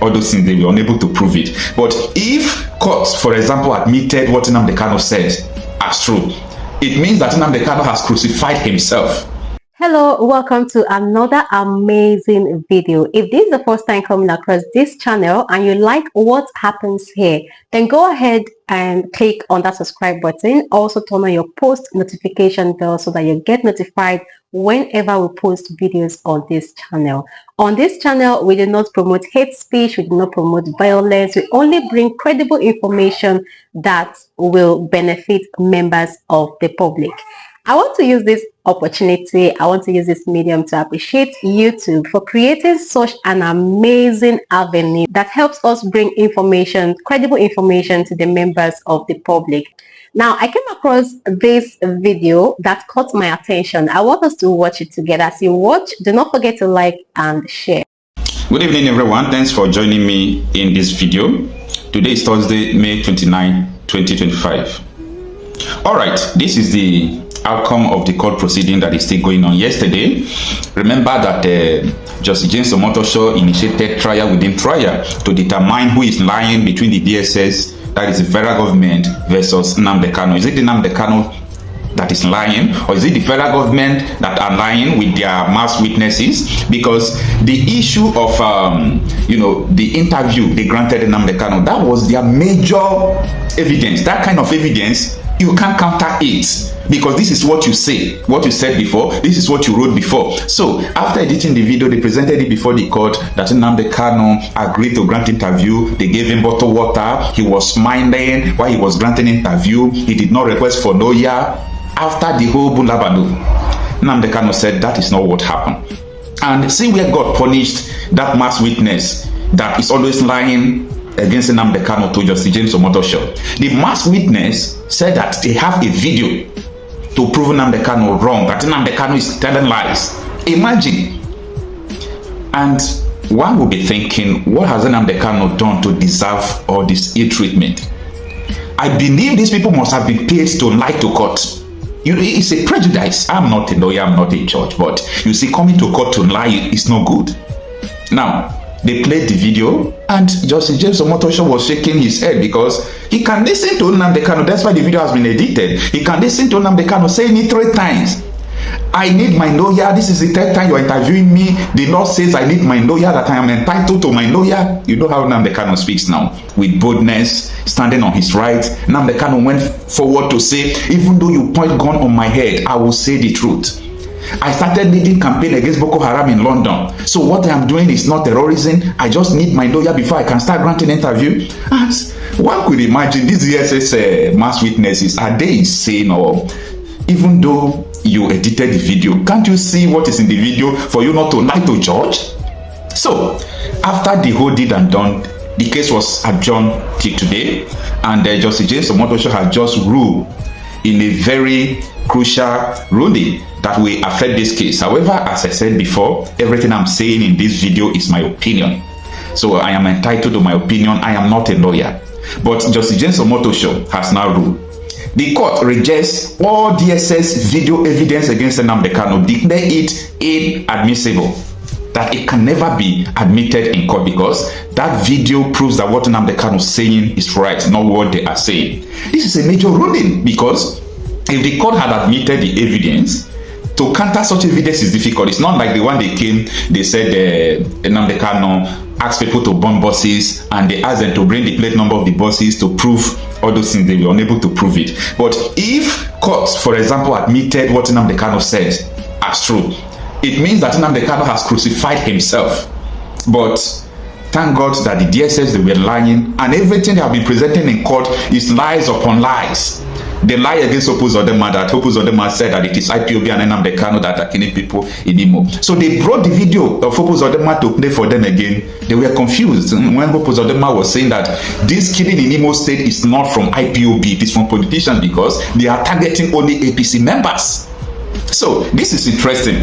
all those things, they were unable to prove it. But if courts, for example, admitted what Nnamdi Kanu said as true, it means that Nnamdi Kanu has crucified himself. Hello, welcome to another amazing video. If this is the first time coming across this channel and you like what happens here, then go ahead and click on that subscribe button. Also turn on your post notification bell so that you get notified whenever we post videos on this channel. On this channel, we do not promote hate speech, we do not promote violence, we only bring credible information that will benefit members of the public. I want to use this opportunity, I want to use this medium to appreciate YouTube for creating such an amazing avenue that helps us bring information, credible information to the members of the public. Now, I came across this video that caught my attention. I want us to watch it together. As you watch, do not forget to like and share. Good evening, everyone. Thanks for joining me in this video. Today is Thursday, May 29, 2025. All right, this is the outcome of the court proceeding that is still going on. Yesterday, remember that Justice James Omotosho initiated trial within trial to determine who is lying between the DSS, that is the federal government, versus Nnamdi Kanu. Is it the Nnamdi Kanu that is lying, or is it the federal government that are lying with their mass witnesses? Because the issue of the interview they granted Nnamdi Kanu, that was their major evidence. That kind of evidence, you can't counter it, because this is what you say, what you said before, this is what you wrote before. So after editing the video, they presented it before the court that Nnamdi Kanu agreed to grant interview. They gave him bottled water. He was smiling while he was granting interview. He did not request for lawyer. After the whole bulabalo, Nnamdi Kanu said that is not what happened. And see where God punished that mass witness that is always lying against Nnamdi Kanu to Justice James Omotosho. The mass witness said that they have a video to prove Nnamdi Kanu wrong, that Nnamdi Kanu is telling lies. Imagine. And one will be thinking, what has Nnamdi Kanu done to deserve all this ill treatment? I believe these people must have been paid to lie to court. It's a prejudice. I'm not a lawyer, I'm not a judge, but you see, coming to court to lie is not good. Now, they played the video, and Justice James Omotosho was shaking his head because he can listen to Nnamdi Kanu. That's why the video has been edited. He can listen to Nnamdi Kanu saying it 3 times. I need my lawyer. This is the 3rd time you are interviewing me. The law says I need my lawyer, that I am entitled to my lawyer. You know how Nnamdi Kanu speaks now, with boldness, standing on his right. Nnamdi Kanu went forward to say, even though you point gun on my head, I will say the truth. I started leading campaign against Boko Haram in London. So what I am doing is not terrorism. I just need my lawyer before I can start granting interview. As one could imagine, these DSS mass witnesses, are they insane? Or even though you edited the video, can't you see what is in the video for you not to lie to judge? So after the whole did and done, the case was adjourned till today, and Justice James Omotosho has just ruled in a very crucial ruling that will affect this case. However, as I said before, everything I'm saying in this video is my opinion. So I am entitled to my opinion. I am not a lawyer. But Justice James Omotosho has now ruled. The court rejects all DSS video evidence against Nnamdi Kanu, declare it inadmissible, that it can never be admitted in court because that video proves that what Nnamdi Kanu is saying is right, not what they are saying. This is a major ruling, because if the court had admitted the evidence, to counter such evidence is difficult. It's not like the one they came, they said Nnamdi Kanu asked people to burn buses, and they asked them to bring the plate number of the buses to prove all those things. They were unable to prove it. But if courts, for example, admitted what Nnamdi Kanu said as true, it means that Nnamdi Kanu has crucified himself. But thank God that the DSS, they were lying, and everything they have been presenting in court is lies upon lies. They lie against Hope Uzodinma, that Hope Uzodinma said that it is IPOB and Nnamdi Kanu that are killing people in Imo. So they brought the video of Hope Uzodinma to play for them again. They were confused when Hope Uzodinma was saying that this killing in Imo State is not from IPOB, it is from politicians, because they are targeting only APC members. So this is interesting.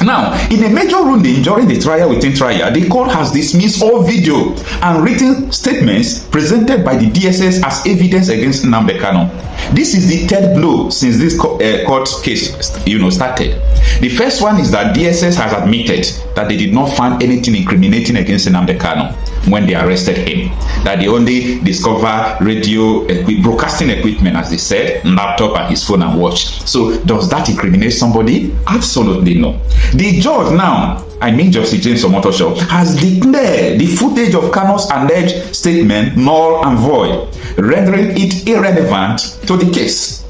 Now, in a major ruling during the trial within trial, the court has dismissed all video and written statements presented by the DSS as evidence against Nnamdi Kanu. This is the 3rd blow since this court case started. The first one is that DSS has admitted that they did not find anything incriminating against Nnamdi Kanu. when they arrested him. That they only discover radio broadcasting equipment, as they said, laptop and his phone and watch. So does that incriminate somebody? Absolutely no. The judge now, I mean Justice James Omotosho, has declared the footage of Kanu's alleged statement null and void, rendering it irrelevant to the case.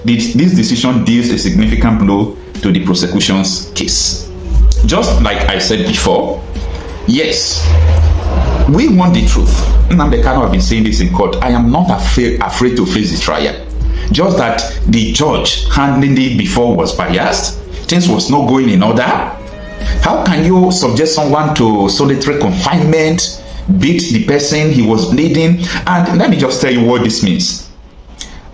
This decision deals a significant blow to the prosecution's case. Just like I said before, yes, we want the truth. Nnamdi Kanu have been saying this in court. I am not afraid to face the trial. Just that the judge handling it before was biased. Things was not going in order. How can you subject someone to solitary confinement, beat the person he was bleeding? And let me just tell you what this means.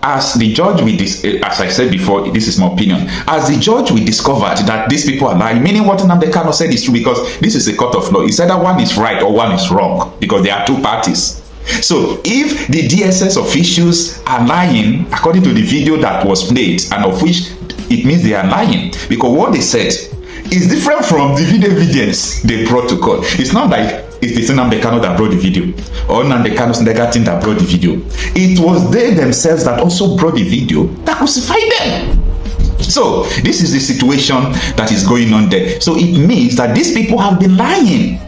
As the judge as I said before, this is my opinion, as the judge we discovered that these people are lying, meaning what Nnamdi Kanu said is true, because this is a court of law. It's either one is right or one is wrong, because there are two parties. So if the DSS officials are lying according to the video that was played, and of which it means they are lying, because what they said is different from the video evidence they brought to court. It's not like it's the Nnamdi Kanu that brought the video, or Nnamdi Kanu's negative that brought the video. It was they themselves that also brought the video that crucified them. So this is the situation that is going on there. So it means that these people have been lying.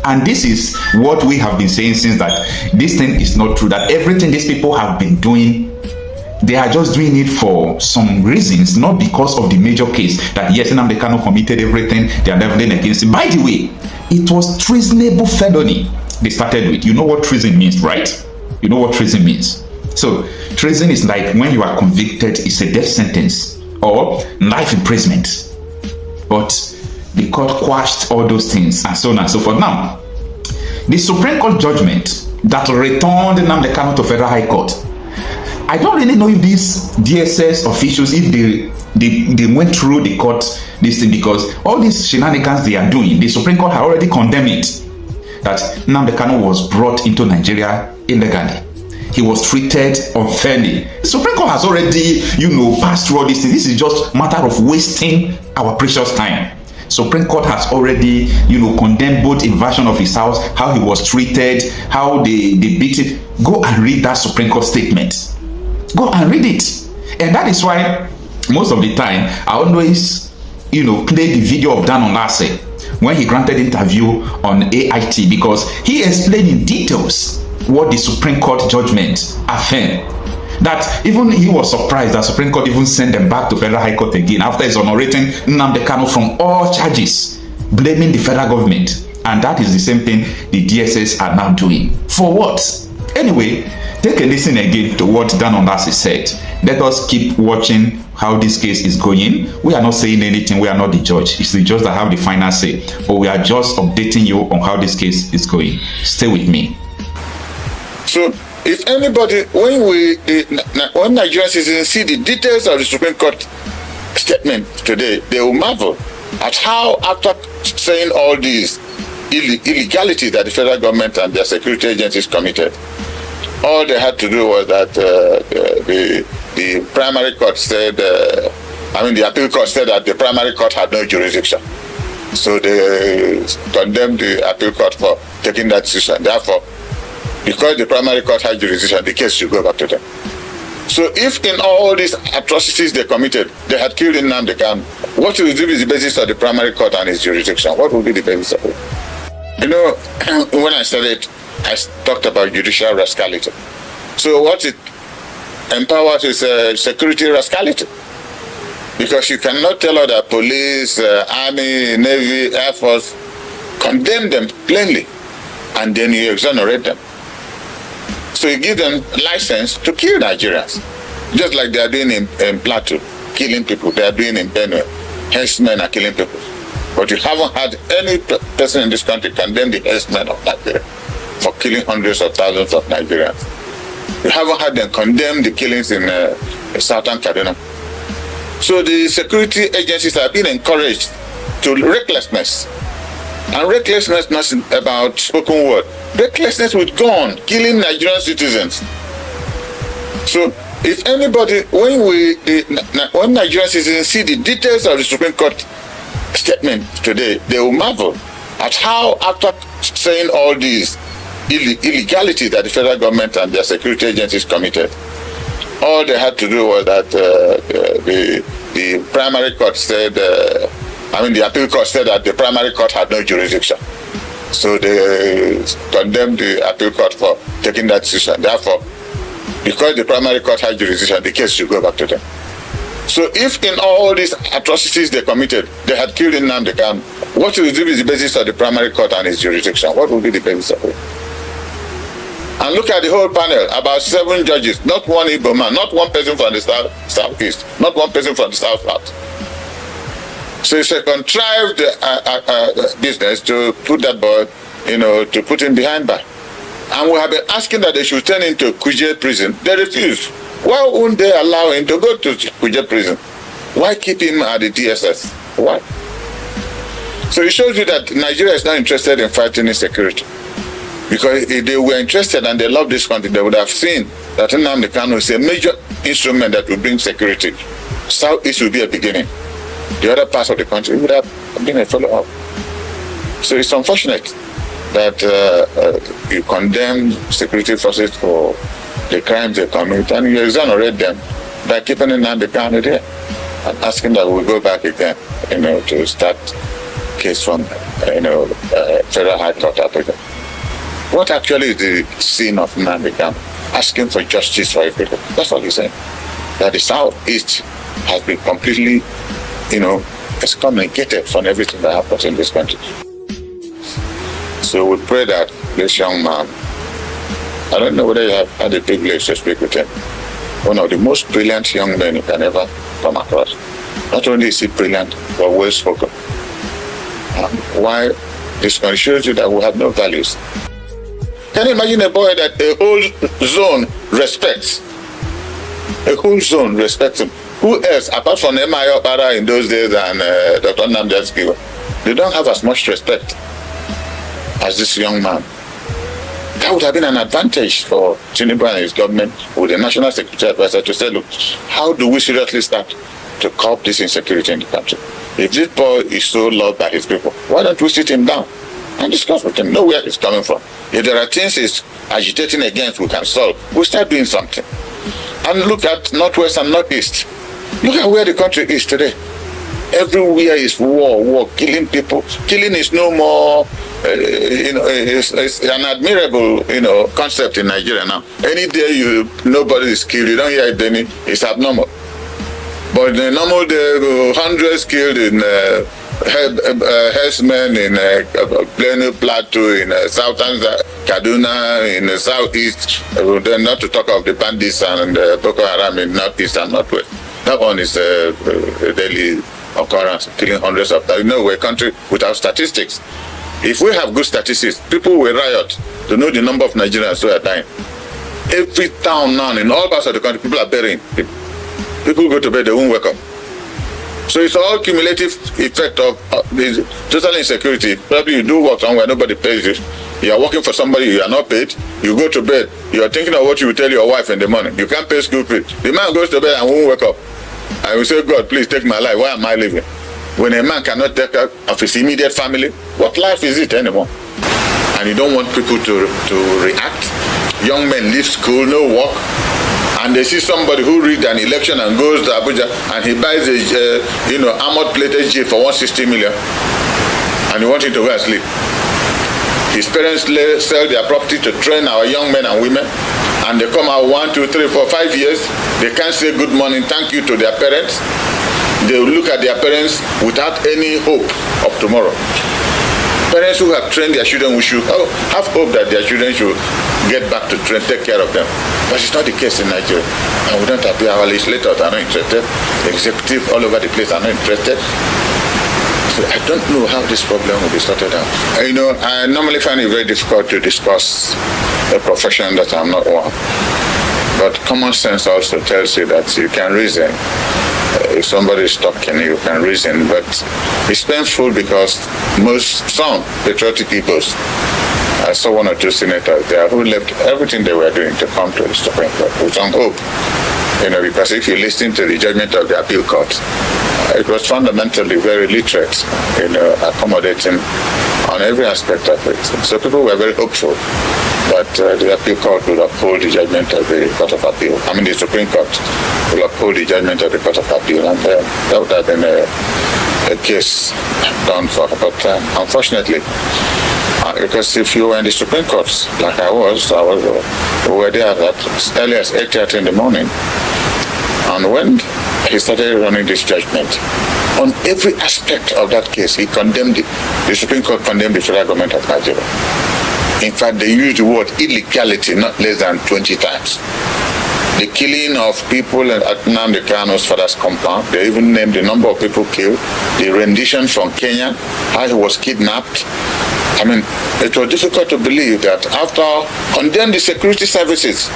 And this is what we have been saying since, that this thing is not true, that everything these people have been doing, they are just doing it for some reasons, not because of the major case that yes, Nnamdi Kanu committed everything they are leveling against him. By the way, it was treasonable felony they started with. You know what treason means, right? You know what treason means. So treason is like when you are convicted, it's a death sentence or life imprisonment. But the court quashed all those things and so on and so forth. Now, the Supreme Court judgment that returned Nnamdi Kanu to Federal High Court, I don't really know if these DSS officials, if they went through the court this thing, because all these shenanigans they are doing, the Supreme Court had already condemned it, that Nnamdi Kanu was brought into Nigeria illegally. He was treated unfairly. The Supreme Court has already, passed through all these things. This is just a matter of wasting our precious time. Supreme Court has already, condemned both invasion of his house, how he was treated, how they beat it. Go and read that Supreme Court statement. Go and read it. And that is why most of the time I always play the video of Dan Onase when he granted interview on AIT, because he explained in details what the Supreme Court judgment affirmed. That even he was surprised that Supreme Court even sent them back to Federal High Court again after exonerating Nnamdi Kanu from all charges, blaming the federal government. And that is the same thing the DSS are now doing. For what? Anyway, take a listen again to what Dan Onase said. Let us keep watching how this case is going. We are not saying anything. We are not the judge. It's the judge that have the final say. But we are just updating you on how this case is going. Stay with me. So, if anybody, when Nigerian citizens see the details of the Supreme Court statement today, they will marvel at how, after saying all these illegality that the federal government and their security agencies committed, all they had to do was that the primary court said, the appeal court said that the primary court had no jurisdiction. So they condemned the appeal court for taking that decision. Therefore, because the primary court had jurisdiction, the case should go back to them. So if in all these atrocities they committed, they had killed Nnamdi Kanu, what would be the basis of the primary court and its jurisdiction? What would be the basis of it? When I studied, I talked about judicial rascality. So what it empowers is security rascality. Because you cannot tell other police, army, navy, air force, condemn them plainly, and then you exonerate them. So you give them license to kill Nigerians, just like they are doing in Plateau, killing people. They are doing in Benue. Herdsmen are killing people. But you haven't had any person in this country condemn the herdsmen of Nigeria for killing hundreds of thousands of Nigerians. You haven't had them condemn the killings in southern Kaduna. So the security agencies are being encouraged to recklessness. And recklessness not about spoken word. Recklessness with gun, killing Nigerian citizens. So if anybody, when Nigerian citizens see the details of the Supreme Court statement today, they will marvel at how, after saying all these illegality that the federal government and their security agencies committed. All they had to do was that the primary court said, the appeal court said that the primary court had no jurisdiction. So they condemned the appeal court for taking that decision. Therefore, because the primary court had jurisdiction, the case should go back to them. So if in all these atrocities they committed, they had killed Nnamdi Kanu, what will be the basis of the primary court and its jurisdiction? What will be the basis of it? And look at the whole panel, about 7 judges, not one Igbo man, not one person from the southeast, not one person from the south. So it's a contrived business to put that boy, to put him behind bar. And we have been asking that they should turn him to Kuje prison. They refuse. Why wouldn't they allow him to go to Kuje prison? Why keep him at the DSS? Why? So it shows you that Nigeria is not interested in fighting insecurity. Because if they were interested and they love this country, they would have seen that Nnamdi Kanu is a major instrument that will bring security. Southeast will be a beginning. The other parts of the country would have been a follow-up. So it's unfortunate that you condemn security forces for the crimes they commit and you exonerate them by keeping Nnamdi Kanu there and asking that we go back again, to start case from, Federal High Court Africa. What actually is the sin of Nnamdi Kanu? Asking for justice for everything. That's what he's saying. That the Southeast has been completely, excommunicated from everything that happens in this country. So we pray that this young man, I don't know whether you have had the privilege to speak with him, one of the most brilliant young men you can ever come across. Not only is he brilliant, but well spoken. Why this one shows you that we have no values. Can you imagine a boy that a whole zone respects? A whole zone respects him. Who else, apart from M.I. Opara in those days and Dr. Nnamdi, they don't have as much respect as this young man. That would have been an advantage for Tinubu and his government with the National Security Advisor to say, look, how do we seriously start to curb this insecurity in the country? If this boy is so loved by his people, why don't we sit him down and discuss with him, know where he's coming from? If there are things he's agitating against we can solve, we'll start doing something. And look at Northwest and Northeast. Look at where the country is today. Everywhere is war, killing people. Killing is no more, it's an admirable, concept in Nigeria now. Any day nobody is killed, you don't hear it, then it's abnormal. But in a normal day, hundreds killed in herdsmen in Plano Plateau, in southern Kaduna, in the southeast, then not to talk of the bandits and Boko Haram in northeast and northwest. That one is a daily occurrence, killing hundreds of them. We're a country without statistics. If we have good statistics, people will riot to know the number of Nigerians who are dying. Every town now, in all parts of the country, people are burying people. People go to bed, they won't wake up. So it's all cumulative effect of this total insecurity. Probably you do work somewhere, nobody pays you. You are working for somebody, you are not paid. You go to bed, you are thinking of what you will tell your wife in the morning. You can't pay school fees. The man goes to bed and won't wake up. I will say, God, please take my life. Why am I living? When a man cannot take care of his immediate family, what life is it anymore? And you don't want people to react. Young men leave school, no work. And they see somebody who rigged an election and goes to Abuja and he buys a armored plated jeep for 160 million and he wants him to go and sleep. His parents sell their property to train our young men and women, and they come out 1, 2, 3, 4, 5 years. They can't say good morning, thank you to their parents. They will look at their parents without any hope of tomorrow. Parents who have trained their children, we should have hope that their children should get back to take care of them. But it's not the case in Nigeria. And we don't have our legislators are not interested. The executive all over the place are not interested. So I don't know how this problem will be sorted out. I normally find it very difficult to discuss a profession that I'm not one. But common sense also tells you that you can reason. If somebody is talking, you can reason. But it's painful because some patriotic peoples, I saw 1 or 2 senators there who left everything they were doing to come to the Supreme Court with some hope. Because if you listen to the judgment of the appeal court, it was fundamentally very literate, accommodating on every aspect of it. So people were very hopeful. but the appeal court will uphold the judgment of the Court of Appeal. I mean, the Supreme Court will uphold the judgment of the Court of Appeal, and that would have been a case done for. But unfortunately, because if you were in the Supreme Court, like I was, we were there as early as 8:30 in the morning, and when he started running this judgment, on every aspect of that case, he condemned it. The Supreme Court condemned the federal government of Nigeria. In fact, they used the word illegality not less than 20 times. The killing of people at Nnamdi Kanu's father's compound, they even named the number of people killed, the rendition from Kenya, how he was kidnapped. I mean, it was difficult to believe that after condemning the security services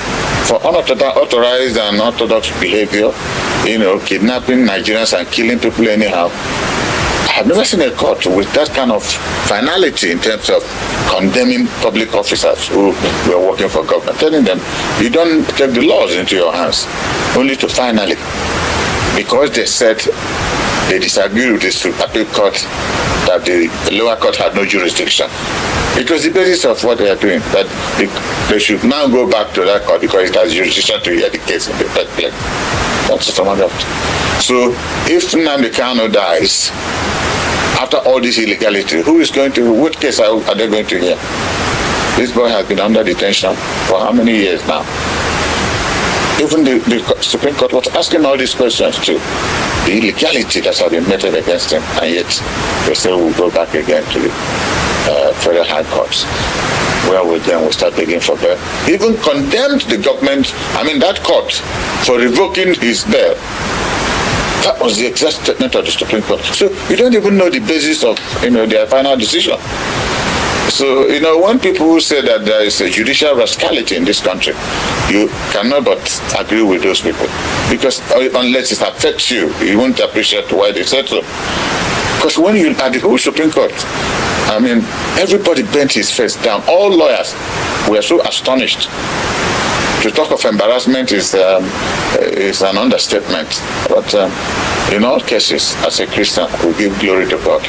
for unauthorized and unorthodox behavior, kidnapping Nigerians and killing people anyhow, I have never seen a court with that kind of finality in terms of condemning public officers who were working for government, telling them, you don't take the laws into your hands, only to finally, because they said they disagreed with the appeal court that the lower court had no jurisdiction. It was the basis of what they are doing, that they should now go back to that court because it has jurisdiction to hear the case in the first place. That's some of that. So if Nnamdi Kanu dies, after all this illegality, what case are they going to hear? This boy has been under detention for how many years now? Even the Supreme Court was asking all these questions too. The illegality that has been meted against him, and yet they say we'll go back again to the federal high courts, where we then will start begging for bail. Even condemned the government, that court, for revoking his bail. That was the exact statement of the Supreme Court. So you don't even know the basis of their final decision. So when people say that there is a judicial rascality in this country, you cannot but agree with those people, because unless it affects you, you won't appreciate why they said so. Because when you at the whole Supreme Court, everybody bent his face down. All lawyers were so astonished. To talk of embarrassment is an understatement. But in all cases, as a Christian, we give glory to God.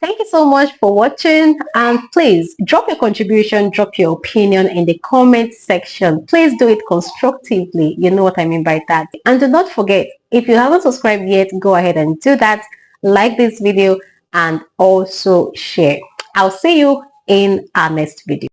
Thank you so much for watching, and please drop your contribution, drop your opinion in the comment section. Please do it constructively. You know what I mean by that. And do not forget, if you haven't subscribed yet, go ahead and do that. Like this video and also share. I'll see you in our next video.